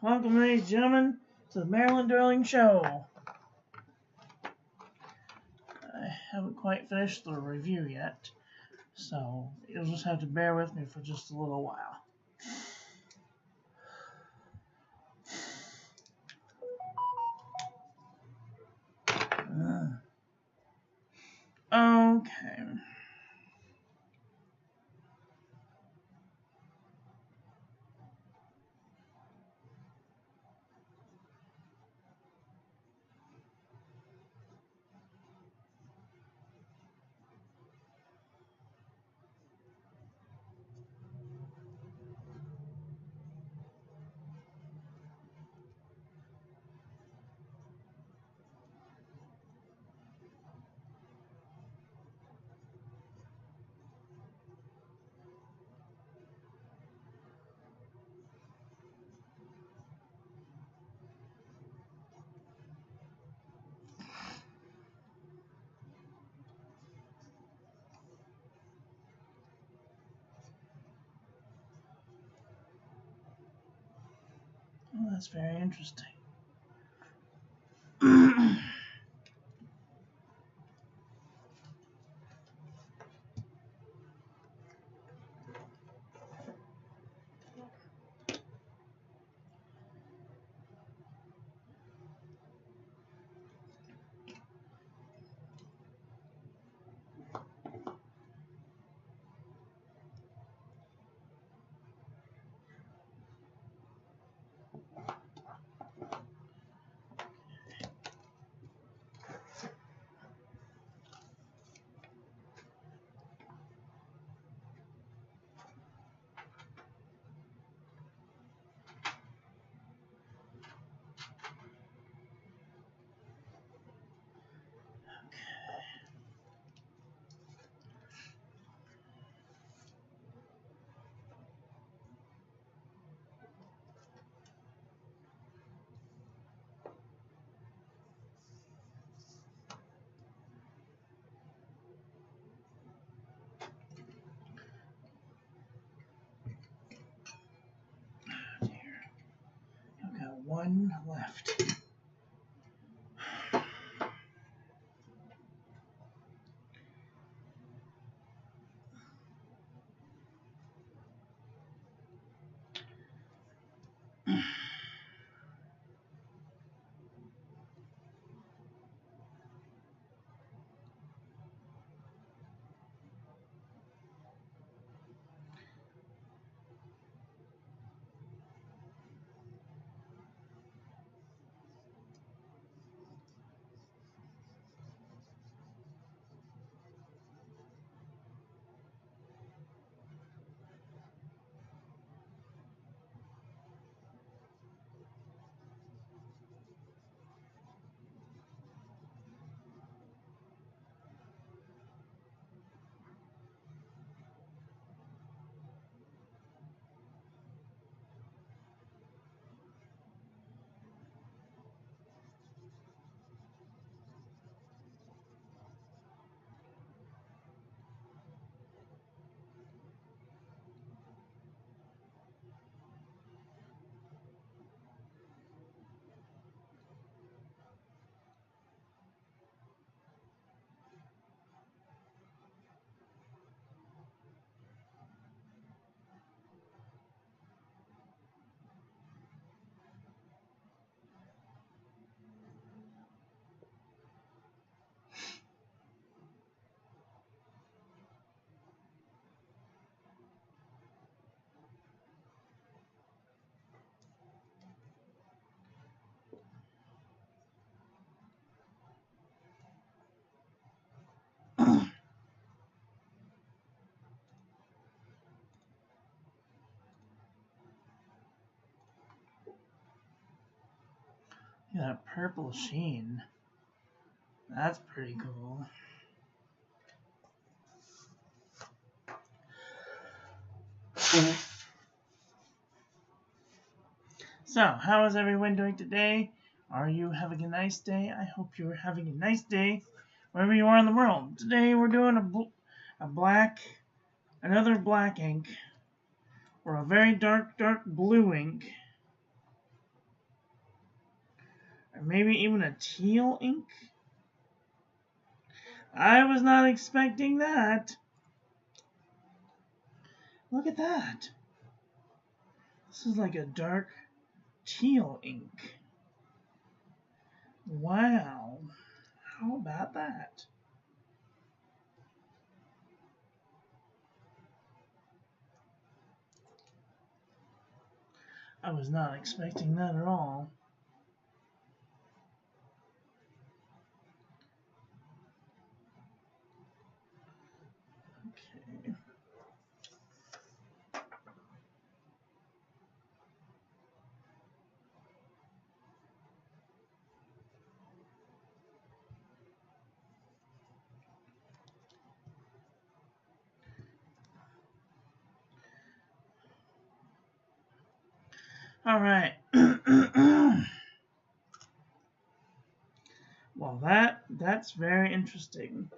Welcome, ladies and gentlemen, to the Marilyn Darling Show. I haven't quite finished the review yet, so you'll just have to bear with me for just a little while. Okay. Oh, that's very interesting. I've got one left. That purple sheen. That's pretty cool. So, how is everyone doing today? Are you having a nice day? I hope you're having a nice day wherever you are in the world. Today we're doing another black ink, or a very dark blue ink. Or maybe even a teal ink? I was not expecting that. Look at that. This is like a dark teal ink. Wow. How about that? I was not expecting that at all. Okay. All right. Well, that's very interesting.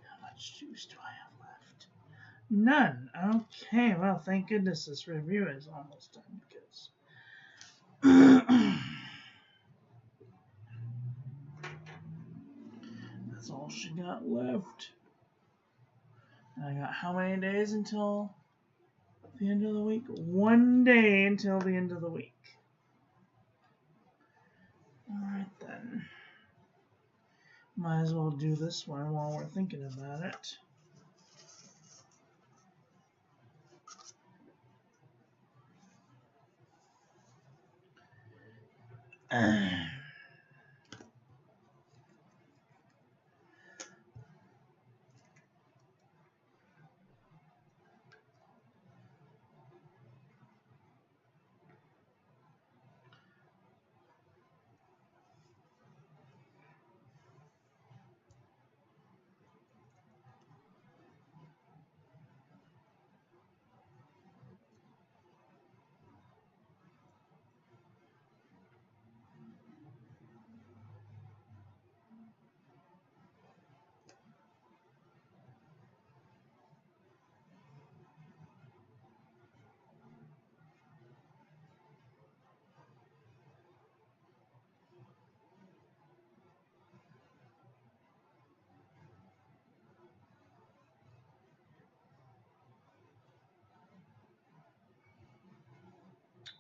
How much juice do I have left? None. Okay, well, thank goodness this review is almost done because that's all she got left. And I got how many days until the end of the week? 1 day until the end of the week. Alright then. Might as well do this one while we're thinking about it.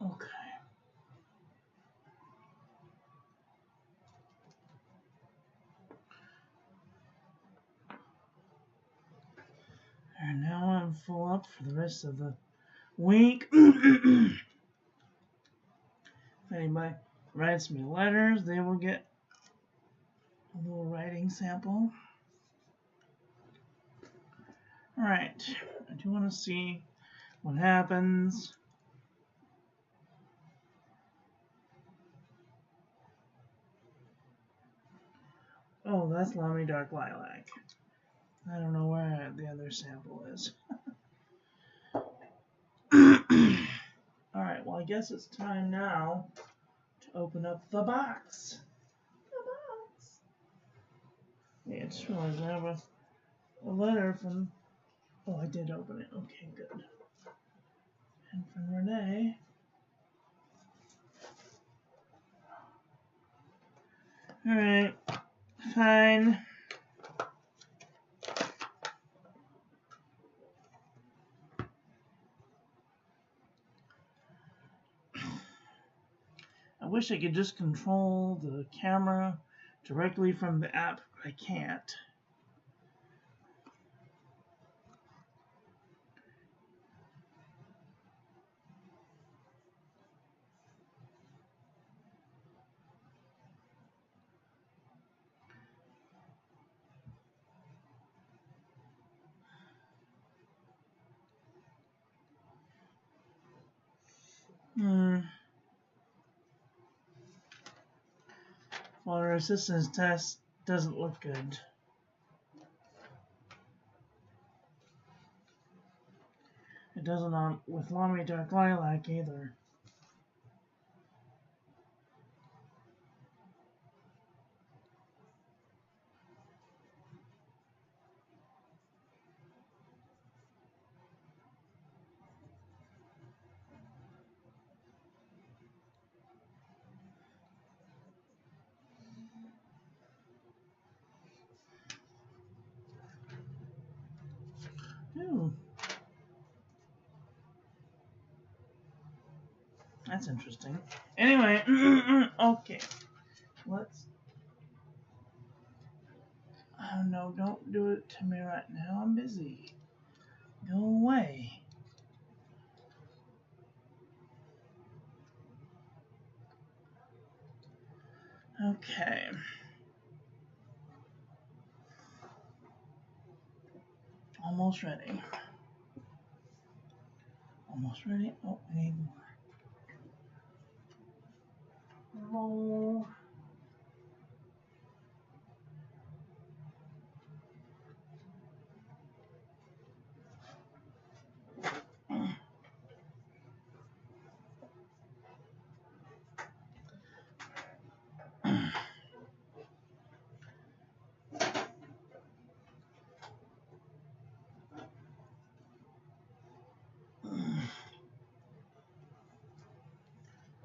Okay. And now I'm full up for the rest of the week. If anybody writes me letters, they will get a little writing sample. Alright, I do want to see what happens. Oh, that's Lummy Dark Lilac. I don't know where the other sample is. Alright, well I guess it's time now to open up the box. The box. Yeah, I just realized I have a letter from... Oh, I did open it. Okay, good. And from Renee. Alright, fine. I wish I could just control the camera directly from the app, but I can't. Water resistance test doesn't look good. It doesn't on with Lamy Dark Lilac either. Ooh. That's interesting. Anyway, okay. Let's... Oh no, don't do it to me right now. I'm busy. Go away. Okay. Almost ready. Almost ready. Oh, I need more. Roll.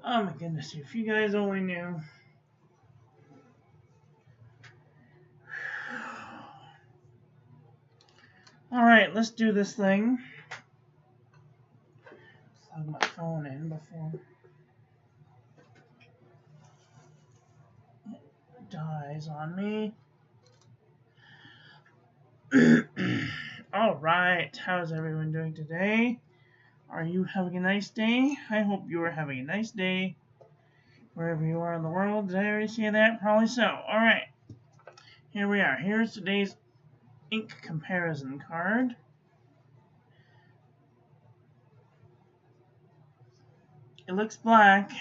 Oh my goodness, if you guys only knew. Alright, let's do this thing. Plug my phone in before it dies on me. Alright, how's everyone doing today? Are you having a nice day? I hope you are having a nice day wherever you are in the world. Did I already say that? Probably so. Alright, here we are. Here's today's ink comparison card. It looks black,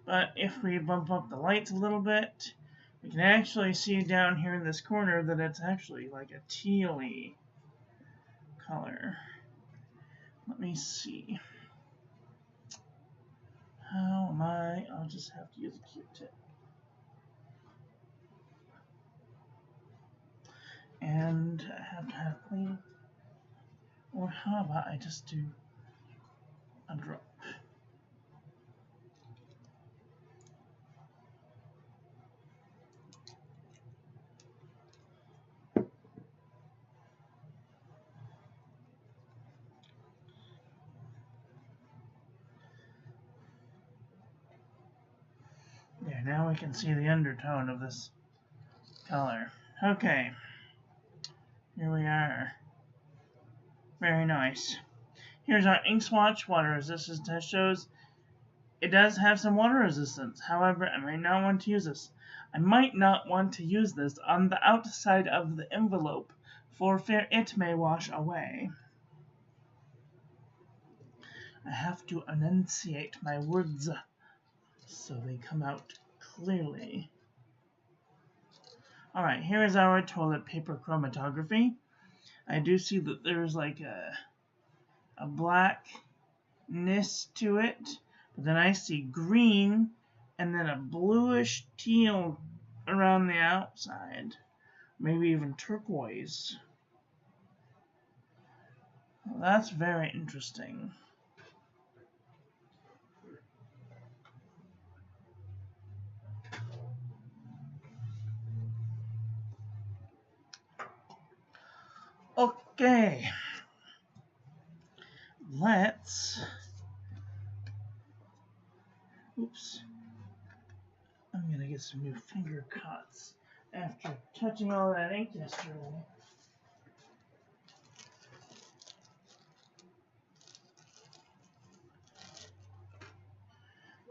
but if we bump up the lights a little bit, we can actually see down here in this corner that it's actually like a tealy color. Let me see. How am I? I'll just have to use a Q-tip. And I have to have clean. Or how about I just do a drop? There, now we can see the undertone of this color. Okay, here we are. Very nice. Here's our ink swatch. Water resistance test shows it does have some water resistance. However, I might not want to use this. I might not want to use this on the outside of the envelope, for fear it may wash away. I have to enunciate my words so they come out clearly. Alright, here is our toilet paper chromatography. I do see that there's like a blackness to it, but then I see green and then a bluish teal around the outside, maybe even turquoise. Well, that's very interesting. Okay, let's, oops, I'm gonna get some new finger cuts after touching all that ink yesterday.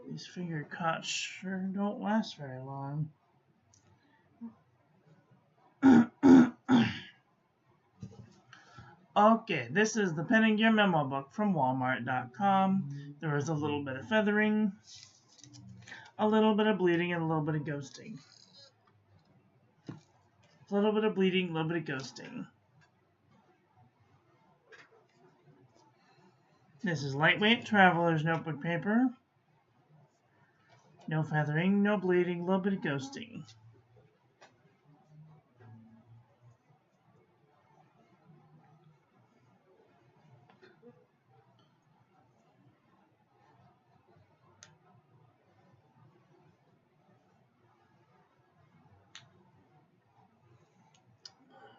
These finger cuts sure don't last very long. Okay, this is the Pen and Gear memo book from Walmart.com. There is a little bit of feathering, a little bit of bleeding, and a little bit of ghosting. A little bit of bleeding, a little bit of ghosting. This is lightweight traveler's notebook paper. No feathering, no bleeding, a little bit of ghosting.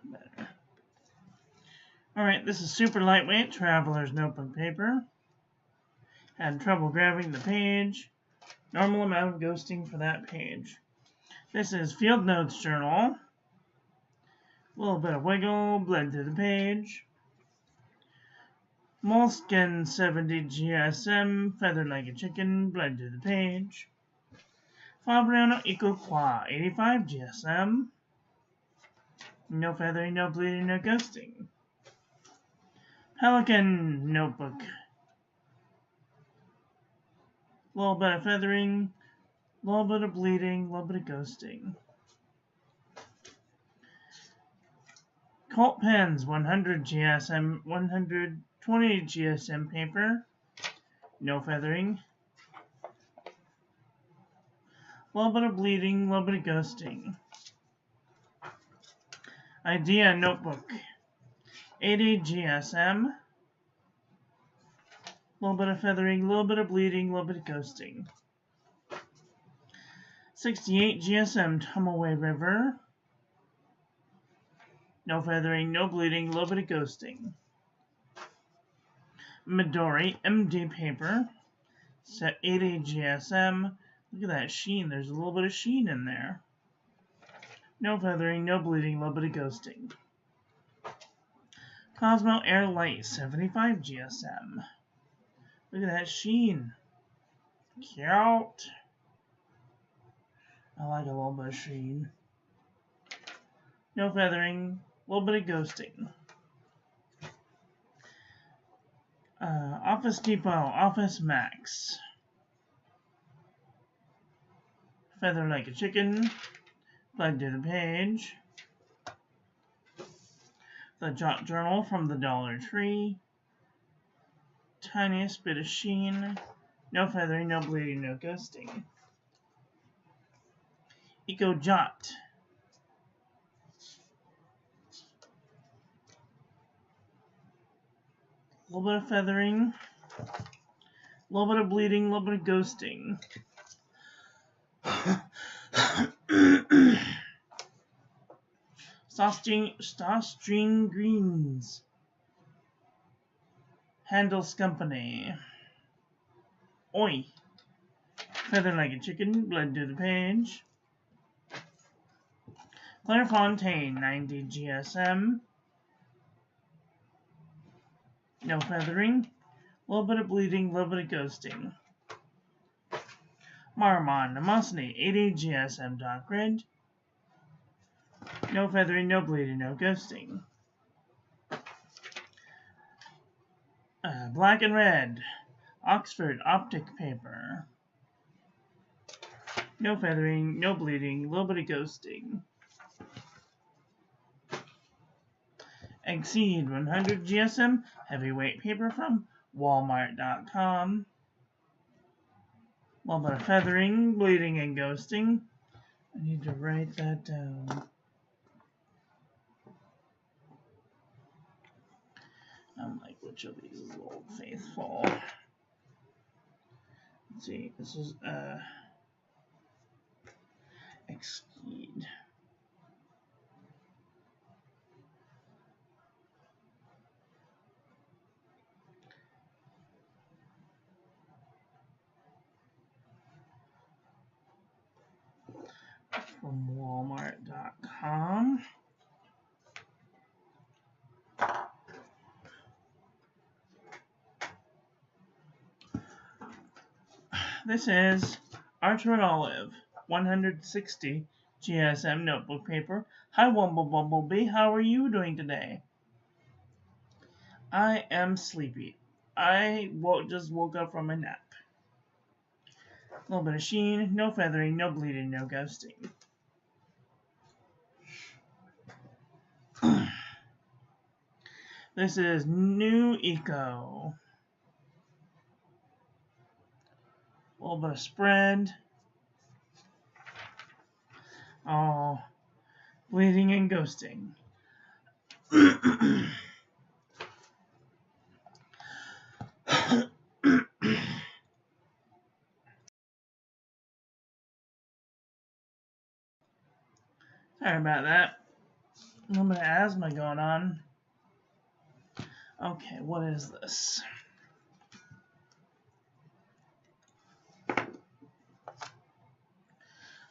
Better. Alright, this is super lightweight traveler's notebook paper. Had trouble grabbing the page. Normal amount of ghosting for that page. This is Field Notes Journal. A little bit of wiggle, bled to the page. Moleskin 70 GSM, feathered like a chicken, bled to the page. Fabriano Eco Qua 85 GSM. No feathering, no bleeding, no ghosting. Pelican Notebook. A little bit of feathering, a little bit of bleeding, a little bit of ghosting. Colt Pens 100 GSM, 120 GSM paper. No feathering. A little bit of bleeding, a little bit of ghosting. Idea Notebook 80 GSM. A little bit of feathering, a little bit of bleeding, a little bit of ghosting. 68 GSM Tumaway River. No feathering, no bleeding, a little bit of ghosting. Midori MD paper. Set 80 GSM. Look at that sheen. There's a little bit of sheen in there. No feathering, no bleeding, a little bit of ghosting. Cosmo Air Light 75 GSM. Look at that sheen. Cute. I like a little bit of sheen. No feathering, a little bit of ghosting. Office Depot Office Max. Feather like a chicken. Bled to the page. The Jot Journal from the Dollar Tree. Tiniest bit of sheen. No feathering, no bleeding, no ghosting. Eco Jot. A little bit of feathering. A little bit of bleeding, a little bit of ghosting. String Greens. Handles Company. Oi. Feather like a chicken, bled to the page. Clairefontaine 90 GSM. No feathering. A little bit of bleeding, a little bit of ghosting. Marmon Nemosity 80 GSM Dock Red. No feathering, no bleeding, no ghosting. Black and Red Oxford Optic Paper. No feathering, no bleeding, a little bit of ghosting. Exceed 100 GSM heavyweight paper from Walmart.com. A little bit of feathering, bleeding, and ghosting. I need to write that down. I'm like, which of these is Old Faithful? Let's see, this is Exceed. From Walmart.com. This is Archer and Olive 160 GSM notebook paper. Hi, Wumble Bumblebee. How are you doing today? I am sleepy. Just woke up from a nap. A little bit of sheen, no feathering, no bleeding, no ghosting. This is New Eco. A little bit of spread. Oh, bleeding and ghosting. Sorry about that. A little bit of asthma going on. Okay, what is this?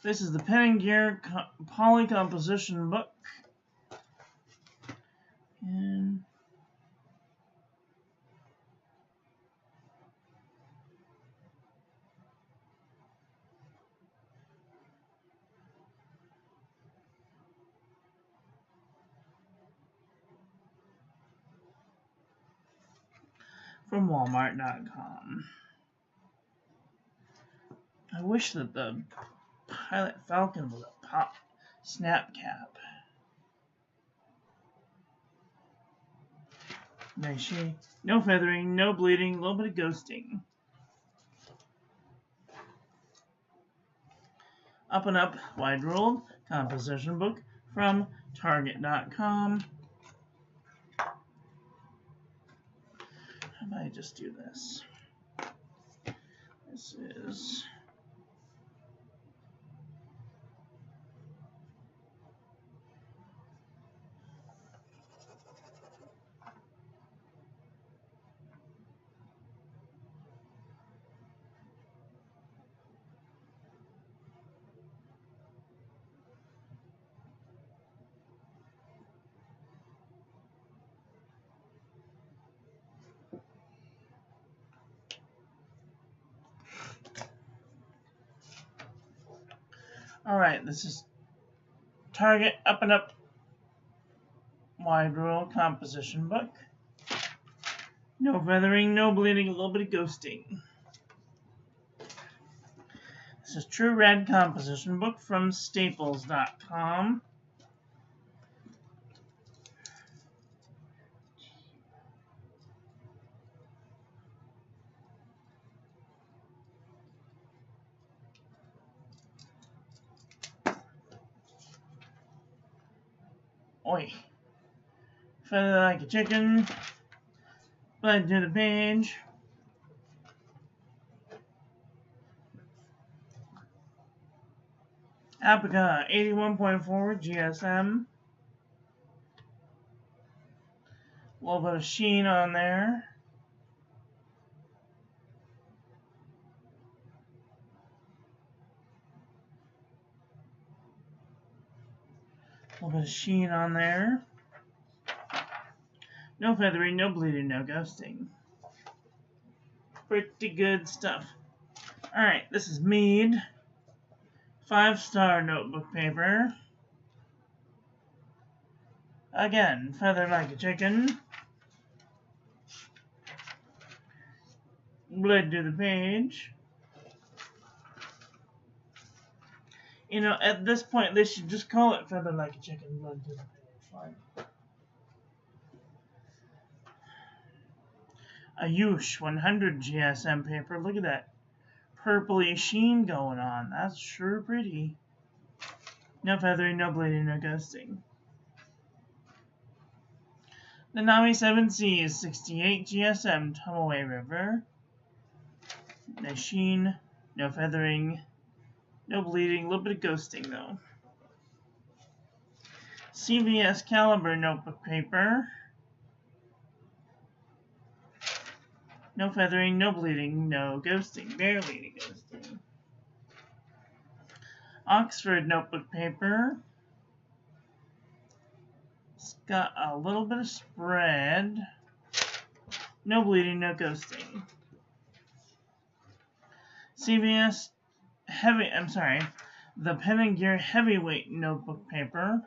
This is the Pen and Gear Poly Composition book. And from Walmart.com. I wish that the Pilot Falcon was a pop snap cap. Nice shade. No feathering, no bleeding, a little bit of ghosting. Up and Up Wide Ruled Composition book from Target.com. How about I just do this? This is alright, this is Target Up and Up Wide Ruled Composition book. No feathering, no bleeding, a little bit of ghosting. This is True Red Composition book from Staples.com. Oi. Feather like a chicken. Blood to the page. Apica 81.4 GSM. A little bit of sheen on there. A little bit of sheen on there. No feathering, no bleeding, no ghosting. Pretty good stuff. Alright, this is Mead. 5-star notebook paper. Again, feather like a chicken. Blood to the page. You know, at this point, they should just call it feather like a chicken, blood to the page. Fine. Ayush 100 GSM paper. Look at that purpley sheen going on. That's sure pretty. No feathering, no bleeding, no ghosting. The Nami 7C 68 GSM Tumaway River. No sheen, no feathering, no bleeding, a little bit of ghosting though. CVS Caliber notebook paper. No feathering, no bleeding, no ghosting, barely any ghosting. Oxford notebook paper. It's got a little bit of spread. No bleeding, no ghosting. CVS the Pen and Gear Heavyweight notebook paper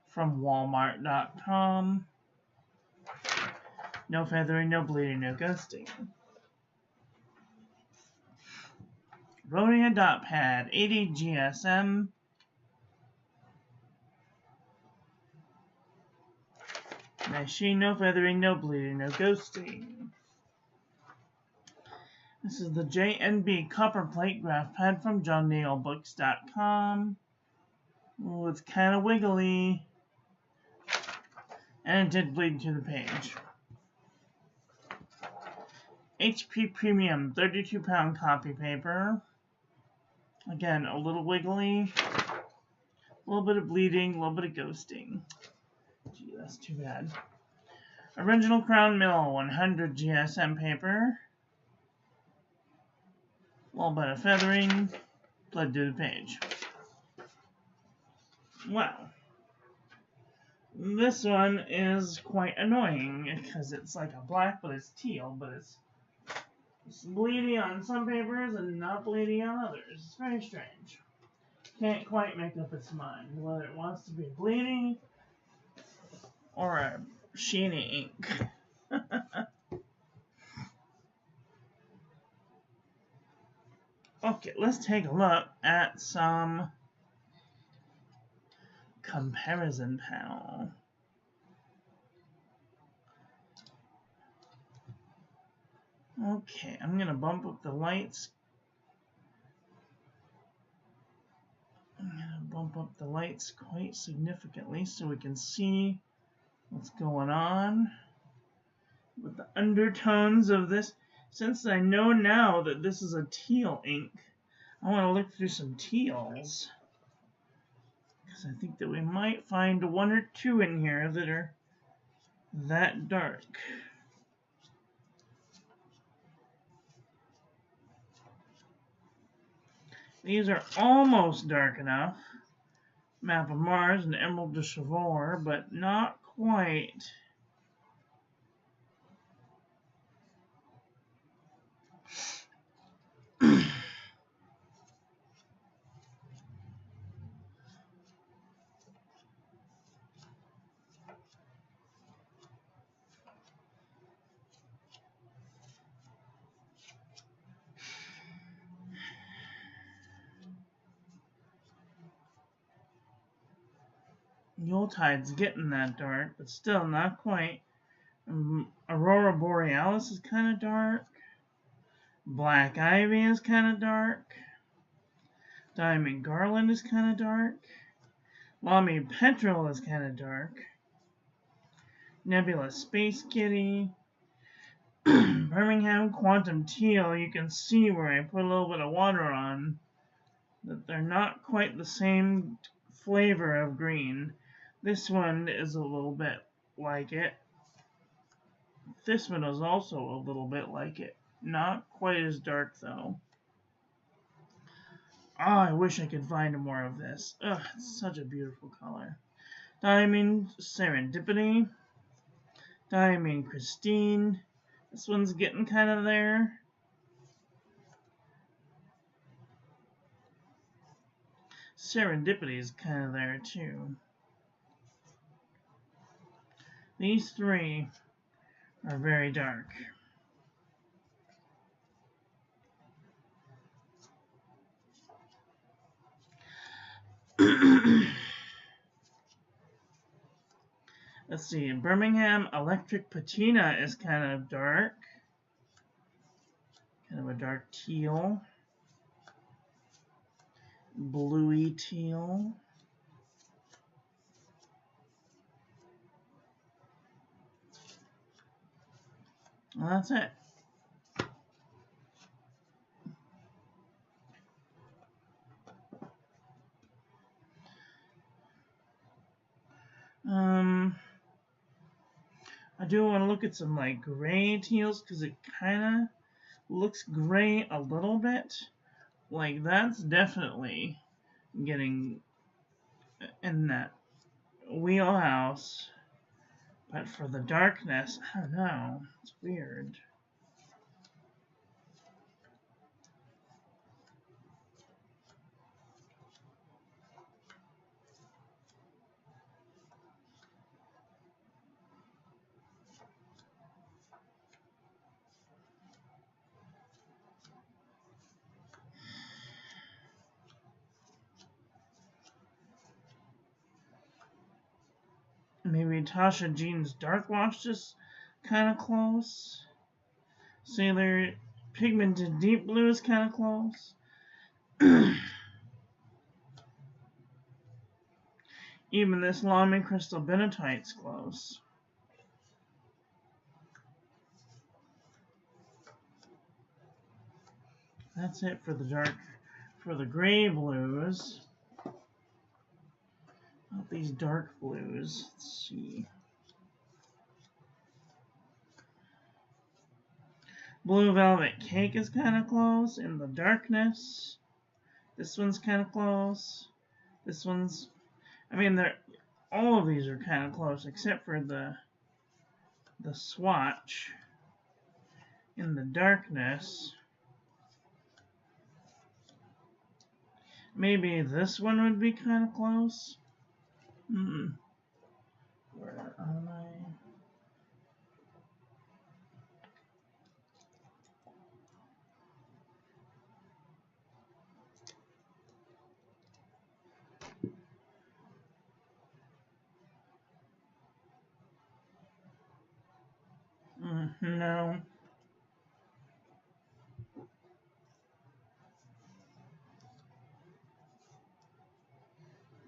from Walmart.com. No feathering, no bleeding, no ghosting. Rhodia dot pad, 80 GSM. Machine, no feathering, no bleeding, no ghosting. This is the JNB copper plate graph pad from JohnNeilBooks.com. Oh, it's kind of wiggly. And it did bleed to the page. HP Premium 32-pound copy paper. Again, a little wiggly. A little bit of bleeding, a little bit of ghosting. Gee, that's too bad. Original Crown Mill 100 GSM paper. A little bit of feathering. Bled to the page. Wow. This one is quite annoying because it's like a black, but it's teal, but it's bleeding on some papers and not bleeding on others. It's very strange. Can't quite make up its mind whether it wants to be bleeding or a sheeny ink. Okay, let's take a look at some comparison panel. Okay, I'm going to bump up the lights. I'm going to bump up the lights quite significantly so we can see what's going on with the undertones of this. Since I know now that this is a teal ink, I want to look through some teals. Because I think that we might find one or two in here that are that dark. These are almost dark enough. Map of Mars and Emerald de Chauvoir, but not quite. Yuletide getting that dark, but still not quite. Aurora Borealis is kind of dark. Black Ivy is kind of dark. Diamond Garland is kind of dark. Lamy Petrel is kind of dark. Nebula Space Kitty. Birmingham Quantum Teal, you can see where I put a little bit of water on that they're not quite the same flavor of green. This one is a little bit like it. This one is also a little bit like it. Not quite as dark though. Oh, I wish I could find more of this. Ugh, it's such a beautiful color. Diamond Serendipity. Diamond Christine. This one's getting kind of there. Serendipity is kind of there too. These three are very dark. Let's see, Birmingham Electric Patina is kind of dark. Kind of a dark teal. Bluey teal. Well, that's it. I do want to look at some like gray teals because it kind of looks gray a little bit. Like that's definitely getting in that wheelhouse. But for the darkness, I don't know. It's weird. Maybe Tasha Jean's Dark Wash is kind of close. Sailor Pigmented Deep Blue is kind of close. Even this Lamy Crystal Benatite's close. That's it for the gray blues. Not these dark blues. Let's see. Blue Velvet Cake is kind of close in the darkness. This one's kind of close. This one's, I mean, all of these are kind of close except for the swatch in the darkness. Maybe this one would be kind of close. Where am I? No.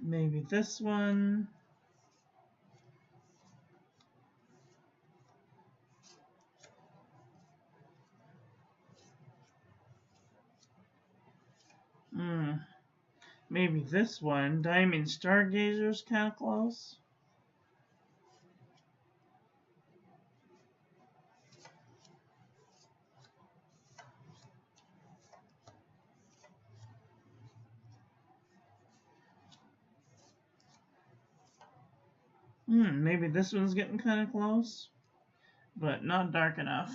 Maybe this one. Maybe this one. Diamond Stargazer's kind of close. Maybe this one's getting kind of close, but not dark enough.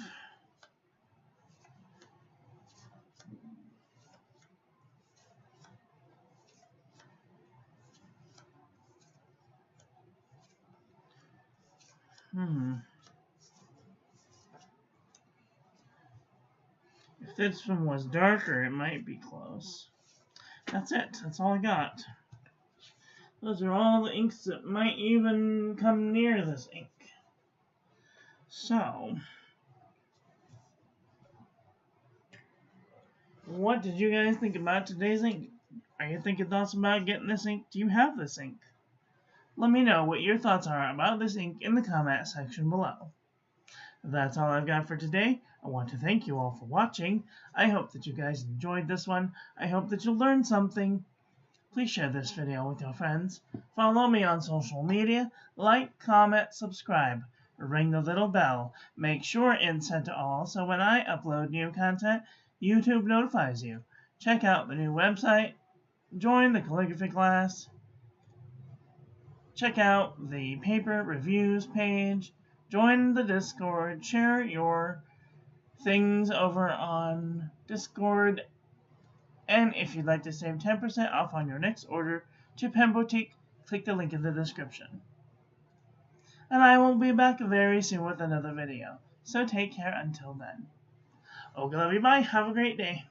If this one was darker, it might be close. That's it. That's all I got. Those are all the inks that might even come near this ink. So, what did you guys think about today's ink? Are you thinking thoughts about getting this ink? Do you have this ink? Let me know what your thoughts are about this ink in the comment section below. That's all I've got for today. I want to thank you all for watching. I hope that you guys enjoyed this one. I hope that you learned something. Please share this video with your friends. Follow me on social media. Like, comment, subscribe. Ring the little bell. Make sure it's set to all so when I upload new content, YouTube notifies you. Check out the new website. Join the calligraphy class. Check out the paper reviews page. Join the Discord. Share your things over on Discord. And if you'd like to save 10% off on your next order to Pen Boutique, click the link in the description. And I will be back very soon with another video. So take care until then. Okay, love you, bye. Have a great day.